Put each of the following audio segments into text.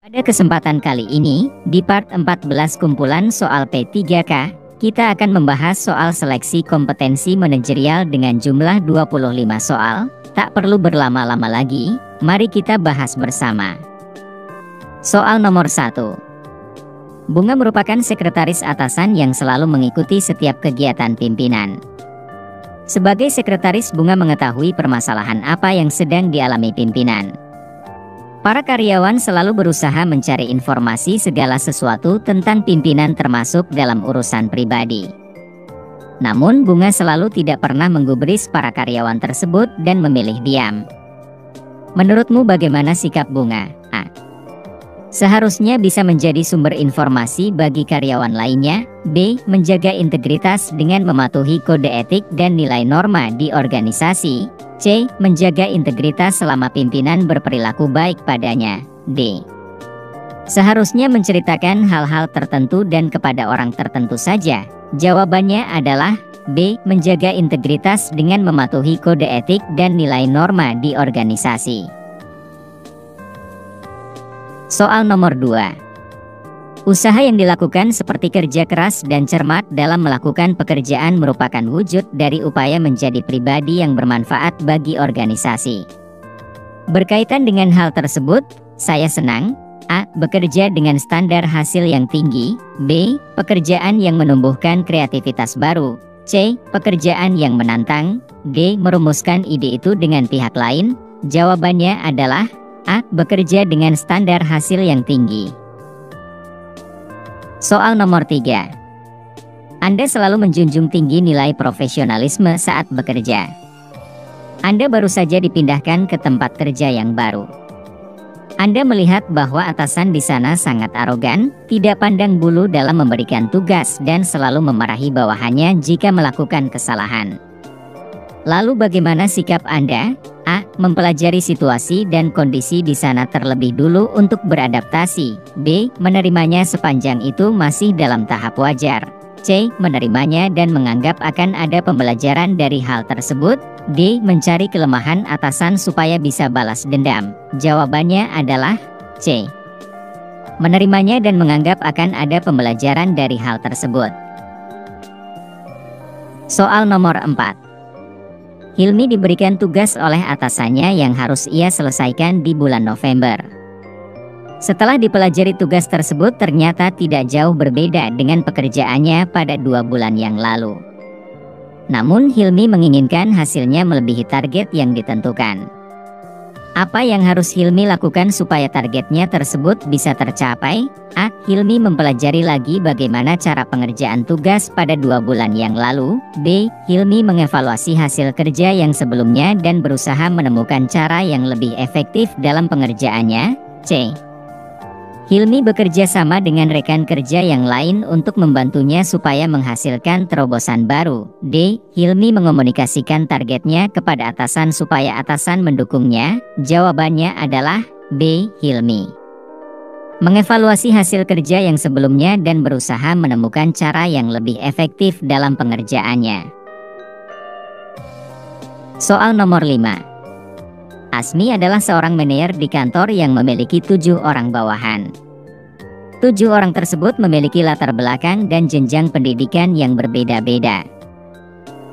Pada kesempatan kali ini, di part 14 kumpulan soal P3K, kita akan membahas soal seleksi kompetensi manajerial dengan jumlah 25 soal. Tak perlu berlama-lama lagi, mari kita bahas bersama. Soal nomor 1. Bunga merupakan sekretaris atasan yang selalu mengikuti setiap kegiatan pimpinan. Sebagai sekretaris, Bunga mengetahui permasalahan apa yang sedang dialami pimpinan. Para karyawan selalu berusaha mencari informasi segala sesuatu tentang pimpinan termasuk dalam urusan pribadi. Namun Bunga selalu tidak pernah menggubris para karyawan tersebut dan memilih diam. Menurutmu bagaimana sikap Bunga? A. Seharusnya bisa menjadi sumber informasi bagi karyawan lainnya. B. Menjaga integritas dengan mematuhi kode etik dan nilai norma di organisasi. C. Menjaga integritas selama pimpinan berperilaku baik padanya. D. Seharusnya menceritakan hal-hal tertentu dan kepada orang tertentu saja. Jawabannya adalah B. Menjaga integritas dengan mematuhi kode etik dan nilai norma di organisasi. Soal nomor 2. Usaha yang dilakukan seperti kerja keras dan cermat dalam melakukan pekerjaan merupakan wujud dari upaya menjadi pribadi yang bermanfaat bagi organisasi. Berkaitan dengan hal tersebut, saya senang A. Bekerja dengan standar hasil yang tinggi. B. Pekerjaan yang menumbuhkan kreativitas baru. C. Pekerjaan yang menantang. D. Merumuskan ide itu dengan pihak lain. Jawabannya adalah A. Bekerja dengan standar hasil yang tinggi. Soal nomor 3. Anda selalu menjunjung tinggi nilai profesionalisme saat bekerja. Anda baru saja dipindahkan ke tempat kerja yang baru. Anda melihat bahwa atasan di sana sangat arogan, tidak pandang bulu dalam memberikan tugas dan selalu memarahi bawahannya jika melakukan kesalahan. Lalu bagaimana sikap Anda? A. Mempelajari situasi dan kondisi di sana terlebih dulu untuk beradaptasi. B. Menerimanya sepanjang itu masih dalam tahap wajar. C. Menerimanya dan menganggap akan ada pembelajaran dari hal tersebut. D. Mencari kelemahan atasan supaya bisa balas dendam. Jawabannya adalah C. Menerimanya dan menganggap akan ada pembelajaran dari hal tersebut. Soal nomor 4. Hilmi diberikan tugas oleh atasannya yang harus ia selesaikan di bulan November. Setelah dipelajari tugas tersebut ternyata tidak jauh berbeda dengan pekerjaannya pada 2 bulan yang lalu. Namun Hilmi menginginkan hasilnya melebihi target yang ditentukan. Apa yang harus Hilmi lakukan supaya targetnya tersebut bisa tercapai? A. Hilmi mempelajari lagi bagaimana cara pengerjaan tugas pada 2 bulan yang lalu. B. Hilmi mengevaluasi hasil kerja yang sebelumnya dan berusaha menemukan cara yang lebih efektif dalam pengerjaannya. C. Hilmi bekerja sama dengan rekan kerja yang lain untuk membantunya supaya menghasilkan terobosan baru. D. Hilmi mengomunikasikan targetnya kepada atasan supaya atasan mendukungnya. Jawabannya adalah B. Hilmi mengevaluasi hasil kerja yang sebelumnya dan berusaha menemukan cara yang lebih efektif dalam pengerjaannya. Soal nomor 5. Asmi adalah seorang manajer di kantor yang memiliki 7 orang bawahan. 7 orang tersebut memiliki latar belakang dan jenjang pendidikan yang berbeda-beda.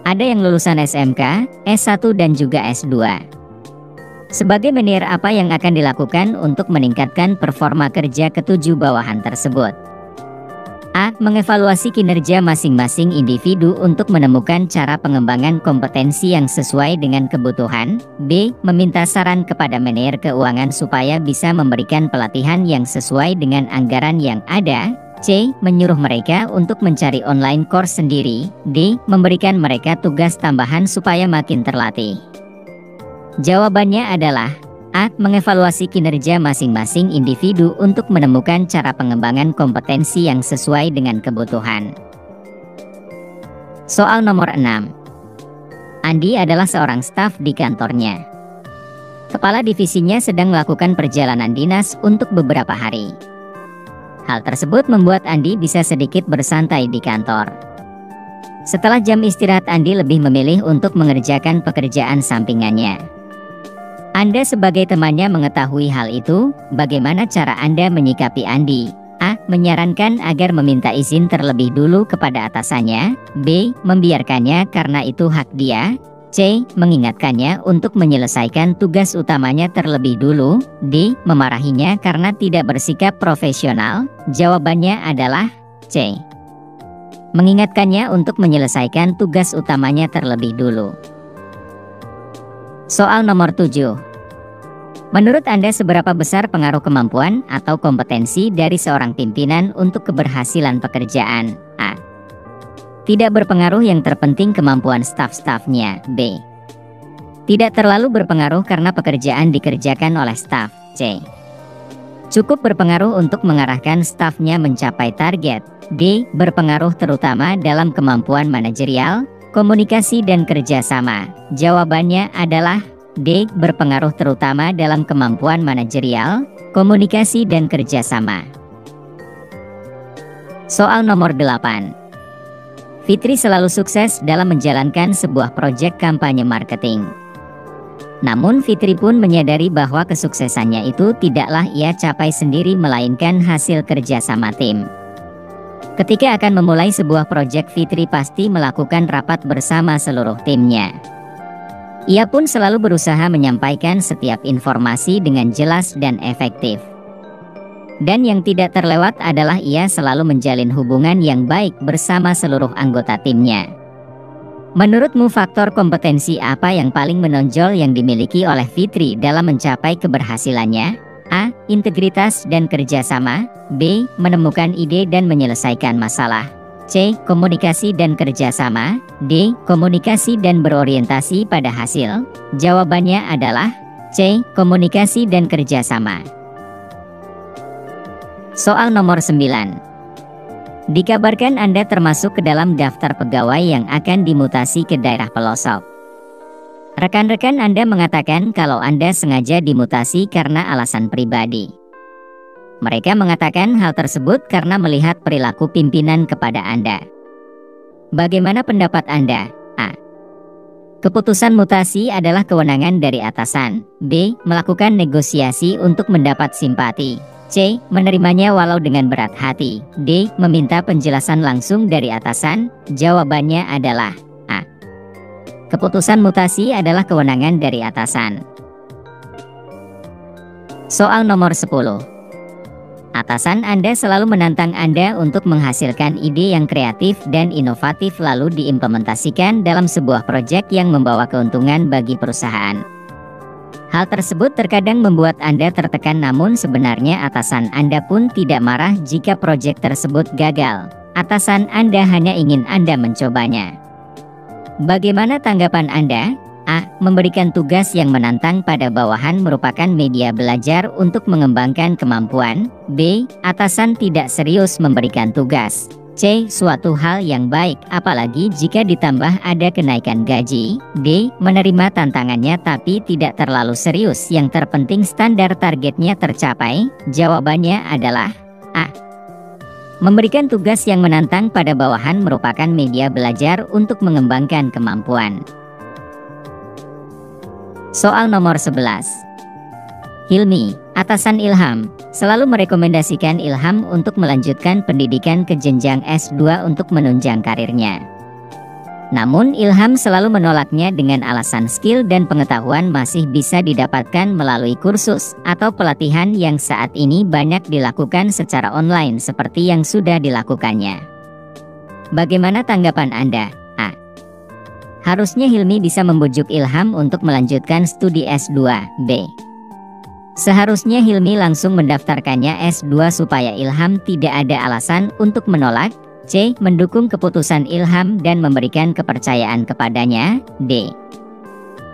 Ada yang lulusan SMK, S1 dan juga S2. Sebagai manajer, apa yang akan dilakukan untuk meningkatkan performa kerja ke-7 bawahan tersebut? A. Mengevaluasi kinerja masing-masing individu untuk menemukan cara pengembangan kompetensi yang sesuai dengan kebutuhan. B. Meminta saran kepada manajer keuangan supaya bisa memberikan pelatihan yang sesuai dengan anggaran yang ada. C. Menyuruh mereka untuk mencari online course sendiri. D. Memberikan mereka tugas tambahan supaya makin terlatih. Jawabannya adalah A. Mengevaluasi kinerja masing-masing individu untuk menemukan cara pengembangan kompetensi yang sesuai dengan kebutuhan. Soal nomor 6. Andi adalah seorang staf di kantornya. Kepala divisinya sedang melakukan perjalanan dinas untuk beberapa hari. Hal tersebut membuat Andi bisa sedikit bersantai di kantor. Setelah jam istirahat, Andi lebih memilih untuk mengerjakan pekerjaan sampingannya. Anda sebagai temannya mengetahui hal itu, bagaimana cara Anda menyikapi Andi? A. Menyarankan agar meminta izin terlebih dulu kepada atasannya. B. Membiarkannya karena itu hak dia. C. Mengingatkannya untuk menyelesaikan tugas utamanya terlebih dulu. D. Memarahinya karena tidak bersikap profesional. Jawabannya adalah C. Mengingatkannya untuk menyelesaikan tugas utamanya terlebih dulu. Soal nomor 7. Menurut Anda seberapa besar pengaruh kemampuan atau kompetensi dari seorang pimpinan untuk keberhasilan pekerjaan? A. Tidak berpengaruh, yang terpenting kemampuan staf-stafnya. B. Tidak terlalu berpengaruh karena pekerjaan dikerjakan oleh staf. C. Cukup berpengaruh untuk mengarahkan stafnya mencapai target. D. Berpengaruh terutama dalam kemampuan manajerial, komunikasi dan kerjasama. Jawabannya adalah D. Berpengaruh terutama dalam kemampuan manajerial, komunikasi dan kerjasama. Soal nomor 8. Fitri selalu sukses dalam menjalankan sebuah proyek kampanye marketing. Namun Fitri pun menyadari bahwa kesuksesannya itu tidaklah ia capai sendiri, melainkan hasil kerjasama tim. Ketika akan memulai sebuah proyek, Fitri pasti melakukan rapat bersama seluruh timnya. Ia pun selalu berusaha menyampaikan setiap informasi dengan jelas dan efektif. Dan yang tidak terlewat adalah ia selalu menjalin hubungan yang baik bersama seluruh anggota timnya. Menurutmu faktor kompetensi apa yang paling menonjol yang dimiliki oleh Fitri dalam mencapai keberhasilannya? A. Integritas dan kerjasama. B. Menemukan ide dan menyelesaikan masalah. C. Komunikasi dan kerjasama. D. Komunikasi dan berorientasi pada hasil. Jawabannya adalah C. Komunikasi dan kerjasama. Soal nomor 9. Dikabarkan Anda termasuk ke dalam daftar pegawai yang akan dimutasi ke daerah pelosok. Rekan-rekan Anda mengatakan kalau Anda sengaja dimutasi karena alasan pribadi. Mereka mengatakan hal tersebut karena melihat perilaku pimpinan kepada Anda. Bagaimana pendapat Anda? A. Keputusan mutasi adalah kewenangan dari atasan. B. Melakukan negosiasi untuk mendapat simpati. C. Menerimanya walau dengan berat hati. D. Meminta penjelasan langsung dari atasan. Jawabannya adalah A. Keputusan mutasi adalah kewenangan dari atasan. Soal nomor 10. Atasan Anda selalu menantang Anda untuk menghasilkan ide yang kreatif dan inovatif lalu diimplementasikan dalam sebuah proyek yang membawa keuntungan bagi perusahaan. Hal tersebut terkadang membuat Anda tertekan, namun sebenarnya atasan Anda pun tidak marah jika proyek tersebut gagal. Atasan Anda hanya ingin Anda mencobanya. Bagaimana tanggapan Anda? A. Memberikan tugas yang menantang pada bawahan merupakan media belajar untuk mengembangkan kemampuan. B. Atasan tidak serius memberikan tugas. C. Suatu hal yang baik, apalagi jika ditambah ada kenaikan gaji. D. Menerima tantangannya tapi tidak terlalu serius, yang terpenting standar targetnya tercapai. Jawabannya adalah A. Memberikan tugas yang menantang pada bawahan merupakan media belajar untuk mengembangkan kemampuan. Soal nomor 11. Hilmi, atasan Ilham, selalu merekomendasikan Ilham untuk melanjutkan pendidikan ke jenjang S2 untuk menunjang karirnya. Namun Ilham selalu menolaknya dengan alasan skill dan pengetahuan masih bisa didapatkan melalui kursus atau pelatihan yang saat ini banyak dilakukan secara online seperti yang sudah dilakukannya. Bagaimana tanggapan Anda? A. Harusnya Hilmi bisa membujuk Ilham untuk melanjutkan studi S2. B. Seharusnya Hilmi langsung mendaftarkannya S2 supaya Ilham tidak ada alasan untuk menolak. C. Mendukung keputusan Ilham dan memberikan kepercayaan kepadanya. D.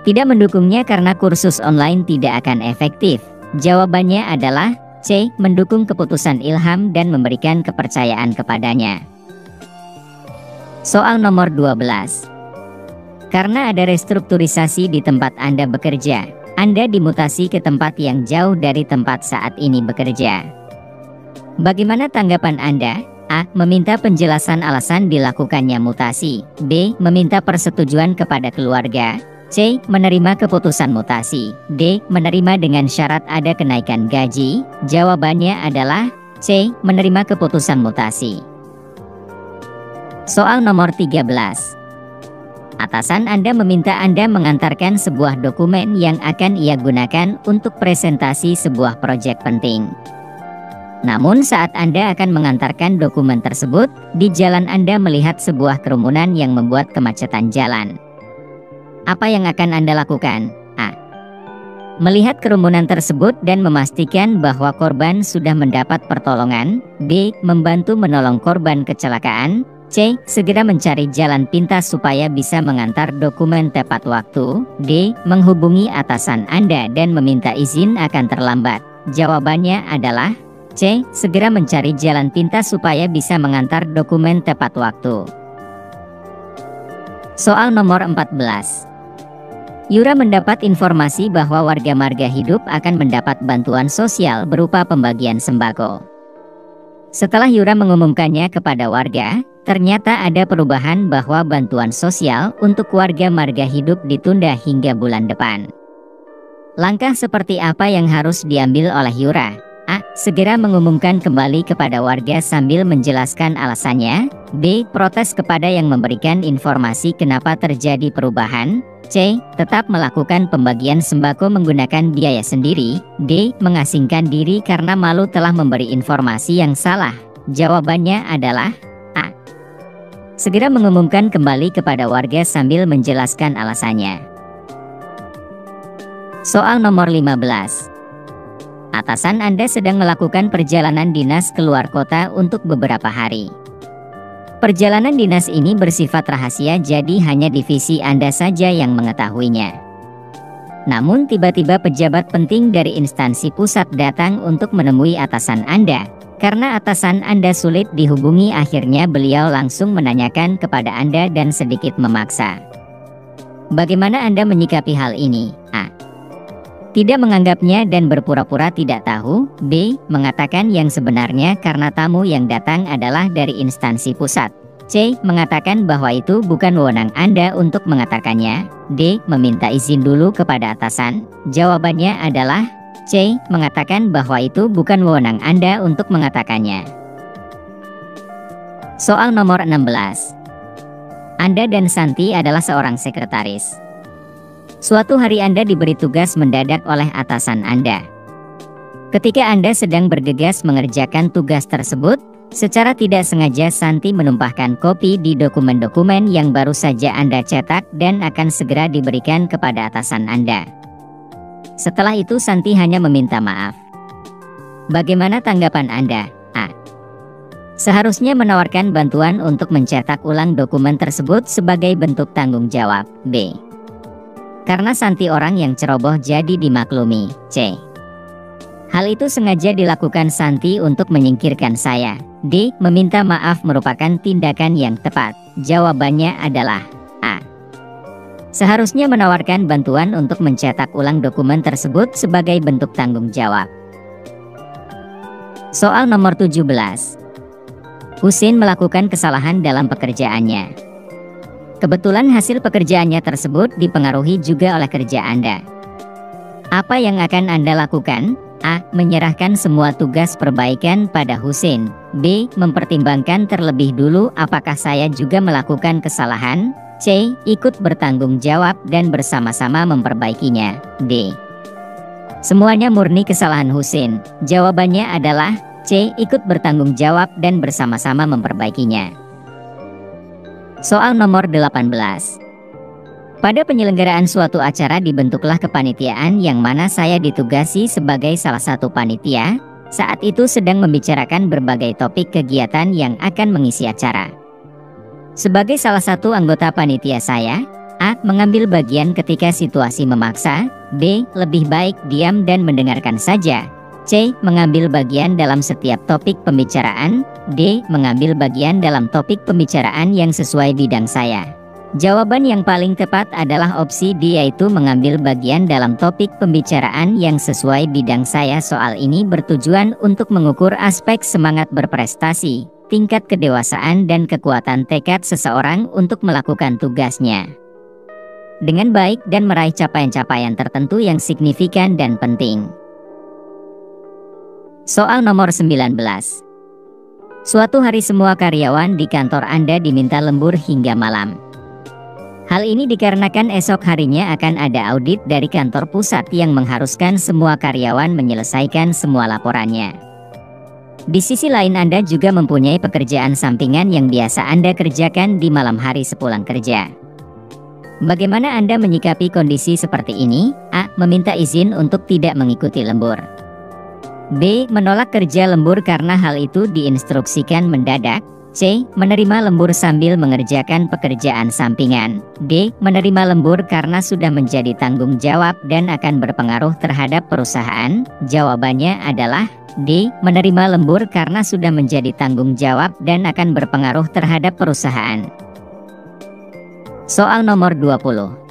Tidak mendukungnya karena kursus online tidak akan efektif. Jawabannya adalah C. Mendukung keputusan Ilham dan memberikan kepercayaan kepadanya. Soal nomor 12. Karena ada restrukturisasi di tempat Anda bekerja, Anda dimutasi ke tempat yang jauh dari tempat saat ini bekerja. Bagaimana tanggapan Anda? A. Meminta penjelasan alasan dilakukannya mutasi. B. Meminta persetujuan kepada keluarga. C. Menerima keputusan mutasi. D. Menerima dengan syarat ada kenaikan gaji. Jawabannya adalah C. Menerima keputusan mutasi. Soal nomor 13. Atasan Anda meminta Anda mengantarkan sebuah dokumen yang akan ia gunakan untuk presentasi sebuah proyek penting. Namun saat Anda akan mengantarkan dokumen tersebut, di jalan Anda melihat sebuah kerumunan yang membuat kemacetan jalan. Apa yang akan Anda lakukan? A. Melihat kerumunan tersebut dan memastikan bahwa korban sudah mendapat pertolongan. B. Membantu menolong korban kecelakaan. C. Segera mencari jalan pintas supaya bisa mengantar dokumen tepat waktu. D. Menghubungi atasan Anda dan meminta izin akan terlambat. Jawabannya adalah C. Segera mencari jalan pintas supaya bisa mengantar dokumen tepat waktu. Soal nomor 14. Yura mendapat informasi bahwa warga marga hidup akan mendapat bantuan sosial berupa pembagian sembako. Setelah Yura mengumumkannya kepada warga, ternyata ada perubahan bahwa bantuan sosial untuk warga marga hidup ditunda hingga bulan depan. Langkah seperti apa yang harus diambil oleh Yura? A. Segera mengumumkan kembali kepada warga sambil menjelaskan alasannya. B. Protes kepada yang memberikan informasi kenapa terjadi perubahan. C. Tetap melakukan pembagian sembako menggunakan biaya sendiri. D. Mengasingkan diri karena malu telah memberi informasi yang salah. Jawabannya adalah A. Segera mengumumkan kembali kepada warga sambil menjelaskan alasannya. Soal nomor 15. Atasan Anda sedang melakukan perjalanan dinas keluar kota untuk beberapa hari. Perjalanan dinas ini bersifat rahasia, jadi hanya divisi Anda saja yang mengetahuinya. Namun tiba-tiba pejabat penting dari instansi pusat datang untuk menemui atasan Anda. Karena atasan Anda sulit dihubungi, akhirnya beliau langsung menanyakan kepada Anda dan sedikit memaksa. Bagaimana Anda menyikapi hal ini? A. Tidak menganggapnya dan berpura-pura tidak tahu. B. Mengatakan yang sebenarnya karena tamu yang datang adalah dari instansi pusat. C. Mengatakan bahwa itu bukan wewenang Anda untuk mengatakannya. D. Meminta izin dulu kepada atasan. Jawabannya adalah C. Mengatakan bahwa itu bukan wewenang Anda untuk mengatakannya. Soal nomor 16. Anda dan Santi adalah seorang sekretaris. Suatu hari Anda diberi tugas mendadak oleh atasan Anda. Ketika Anda sedang bergegas mengerjakan tugas tersebut, secara tidak sengaja Santi menumpahkan kopi di dokumen-dokumen yang baru saja Anda cetak dan akan segera diberikan kepada atasan Anda. Setelah itu Santi hanya meminta maaf. Bagaimana tanggapan Anda? A. Seharusnya menawarkan bantuan untuk mencetak ulang dokumen tersebut sebagai bentuk tanggung jawab. B. Karena Santi orang yang ceroboh jadi dimaklumi. C. Hal itu sengaja dilakukan Santi untuk menyingkirkan saya. D. Meminta maaf merupakan tindakan yang tepat. Jawabannya adalah A. Seharusnya menawarkan bantuan untuk mencetak ulang dokumen tersebut sebagai bentuk tanggung jawab. Soal nomor 17. Husin melakukan kesalahan dalam pekerjaannya. Kebetulan hasil pekerjaannya tersebut dipengaruhi juga oleh kerja Anda. Apa yang akan Anda lakukan? A. Menyerahkan semua tugas perbaikan pada Husin. B. Mempertimbangkan terlebih dulu apakah saya juga melakukan kesalahan. C. Ikut bertanggung jawab dan bersama-sama memperbaikinya. D. Semuanya murni kesalahan Husin. Jawabannya adalah C. Ikut bertanggung jawab dan bersama-sama memperbaikinya. Soal nomor 18. Pada penyelenggaraan suatu acara dibentuklah kepanitiaan yang mana saya ditugasi sebagai salah satu panitia. Saat itu sedang membicarakan berbagai topik kegiatan yang akan mengisi acara. Sebagai salah satu anggota panitia saya, A. Mengambil bagian ketika situasi memaksa. B. Lebih baik diam dan mendengarkan saja. C. Mengambil bagian dalam setiap topik pembicaraan. D. Mengambil bagian dalam topik pembicaraan yang sesuai bidang saya. Jawaban yang paling tepat adalah opsi D, yaitu mengambil bagian dalam topik pembicaraan yang sesuai bidang saya. Soal ini bertujuan untuk mengukur aspek semangat berprestasi, tingkat kedewasaan dan kekuatan tekad seseorang untuk melakukan tugasnya. dengan baik dan meraih capaian-capaian tertentu yang signifikan dan penting. Soal nomor 19. Suatu hari semua karyawan di kantor Anda diminta lembur hingga malam. Hal ini dikarenakan esok harinya akan ada audit dari kantor pusat yang mengharuskan semua karyawan menyelesaikan semua laporannya. Di sisi lain Anda juga mempunyai pekerjaan sampingan yang biasa Anda kerjakan di malam hari sepulang kerja. Bagaimana Anda menyikapi kondisi seperti ini? A. Meminta izin untuk tidak mengikuti lembur. B. Menolak kerja lembur karena hal itu diinstruksikan mendadak. C. Menerima lembur sambil mengerjakan pekerjaan sampingan. D. Menerima lembur karena sudah menjadi tanggung jawab dan akan berpengaruh terhadap perusahaan. Jawabannya adalah D. Menerima lembur karena sudah menjadi tanggung jawab dan akan berpengaruh terhadap perusahaan. Soal nomor 20.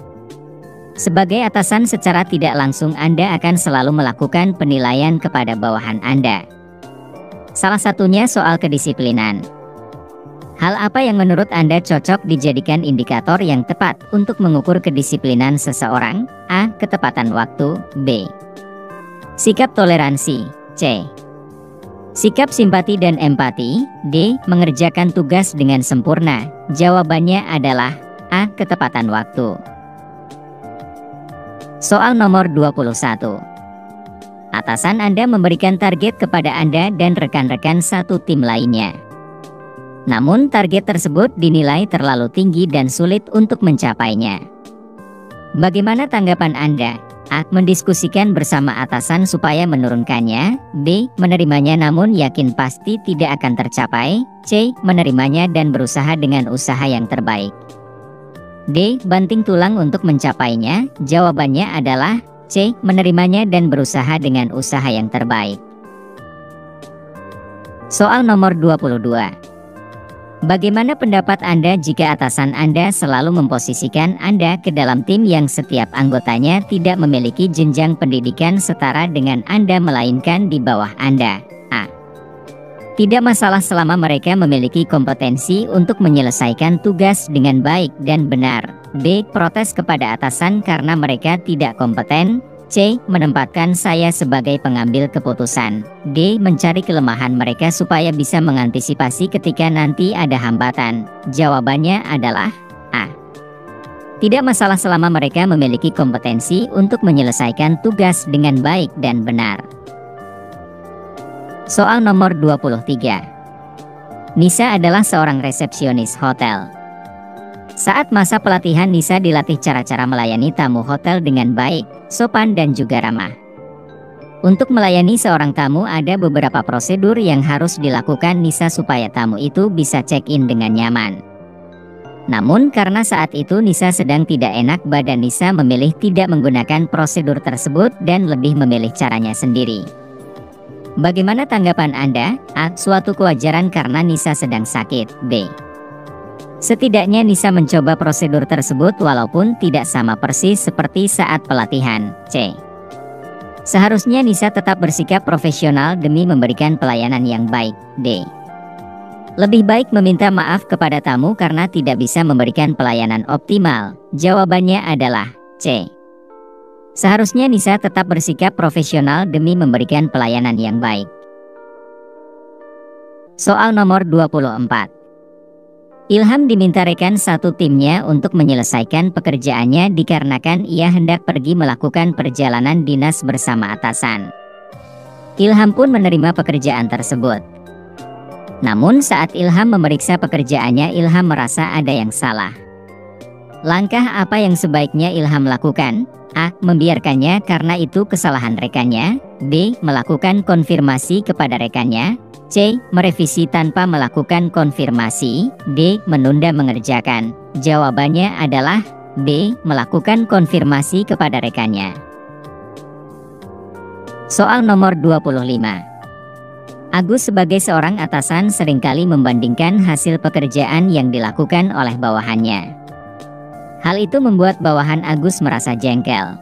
Sebagai atasan secara tidak langsung Anda akan selalu melakukan penilaian kepada bawahan Anda. Salah satunya soal kedisiplinan. Hal apa yang menurut Anda cocok dijadikan indikator yang tepat untuk mengukur kedisiplinan seseorang? A. Ketepatan waktu. B. Sikap toleransi. C. Sikap simpati dan empati. D. Mengerjakan tugas dengan sempurna. Jawabannya adalah A. Ketepatan waktu. Soal nomor 21. Atasan Anda memberikan target kepada Anda dan rekan-rekan satu tim lainnya. Namun target tersebut dinilai terlalu tinggi dan sulit untuk mencapainya. Bagaimana tanggapan Anda? A. Mendiskusikan bersama atasan supaya menurunkannya. B. Menerimanya namun yakin pasti tidak akan tercapai. C. Menerimanya dan berusaha dengan usaha yang terbaik. D. Banting tulang untuk mencapainya. Jawabannya adalah C. Menerimanya dan berusaha dengan usaha yang terbaik. Soal nomor 22. Bagaimana pendapat Anda jika atasan Anda selalu memposisikan Anda ke dalam tim yang setiap anggotanya tidak memiliki jenjang pendidikan setara dengan Anda melainkan di bawah Anda? A. Tidak masalah selama mereka memiliki kompetensi untuk menyelesaikan tugas dengan baik dan benar. B. Protes kepada atasan karena mereka tidak kompeten. C. Menempatkan saya sebagai pengambil keputusan. D. Mencari kelemahan mereka supaya bisa mengantisipasi ketika nanti ada hambatan. Jawabannya adalah A. Tidak masalah selama mereka memiliki kompetensi untuk menyelesaikan tugas dengan baik dan benar. Soal nomor 23. Nisa adalah seorang resepsionis hotel. Saat masa pelatihan Nisa dilatih cara-cara melayani tamu hotel dengan baik, sopan dan juga ramah. Untuk melayani seorang tamu ada beberapa prosedur yang harus dilakukan Nisa supaya tamu itu bisa check-in dengan nyaman. Namun karena saat itu Nisa sedang tidak enak badan, Nisa memilih tidak menggunakan prosedur tersebut dan lebih memilih caranya sendiri. Bagaimana tanggapan Anda? A. Suatu kewajaran karena Nisa sedang sakit. B. Setidaknya Nisa mencoba prosedur tersebut walaupun tidak sama persis seperti saat pelatihan. C. Seharusnya Nisa tetap bersikap profesional demi memberikan pelayanan yang baik. D. Lebih baik meminta maaf kepada tamu karena tidak bisa memberikan pelayanan optimal. Jawabannya adalah C. Seharusnya Nisa tetap bersikap profesional demi memberikan pelayanan yang baik. Soal nomor 24. Ilham diminta rekan satu timnya untuk menyelesaikan pekerjaannya dikarenakan ia hendak pergi melakukan perjalanan dinas bersama atasan. Ilham pun menerima pekerjaan tersebut. Namun saat Ilham memeriksa pekerjaannya, Ilham merasa ada yang salah. Langkah apa yang sebaiknya Ilham lakukan? A. Membiarkannya karena itu kesalahan rekannya. B. Melakukan konfirmasi kepada rekannya. C. Merevisi tanpa melakukan konfirmasi. D. Menunda mengerjakan. Jawabannya adalah B. Melakukan konfirmasi kepada rekannya. Soal nomor 25. Agus sebagai seorang atasan seringkali membandingkan hasil pekerjaan yang dilakukan oleh bawahannya. Hal itu membuat bawahan Agus merasa jengkel.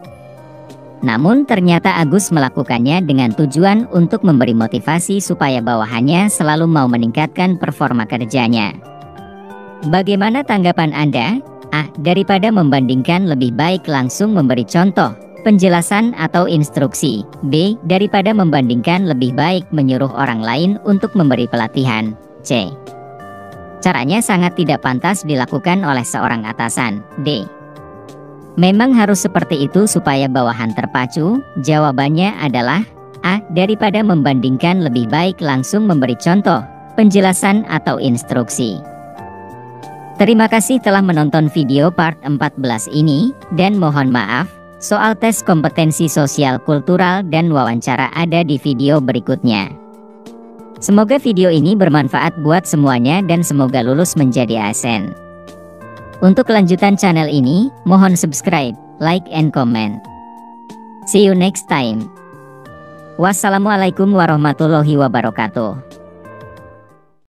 Namun ternyata Agus melakukannya dengan tujuan untuk memberi motivasi supaya bawahannya selalu mau meningkatkan performa kerjanya. Bagaimana tanggapan Anda? A. Daripada membandingkan lebih baik langsung memberi contoh, penjelasan atau instruksi. B. Daripada membandingkan lebih baik menyuruh orang lain untuk memberi pelatihan. C. Caranya sangat tidak pantas dilakukan oleh seorang atasan. D. Memang harus seperti itu supaya bawahan terpacu? Jawabannya adalah A. Daripada membandingkan lebih baik langsung memberi contoh, penjelasan atau instruksi. Terima kasih telah menonton video part 14 ini, dan mohon maaf, soal tes kompetensi sosial kultural dan wawancara ada di video berikutnya. Semoga video ini bermanfaat buat semuanya dan semoga lulus menjadi ASN. Untuk kelanjutan channel ini, mohon subscribe, like and comment. See you next time. Wassalamualaikum warahmatullahi wabarakatuh.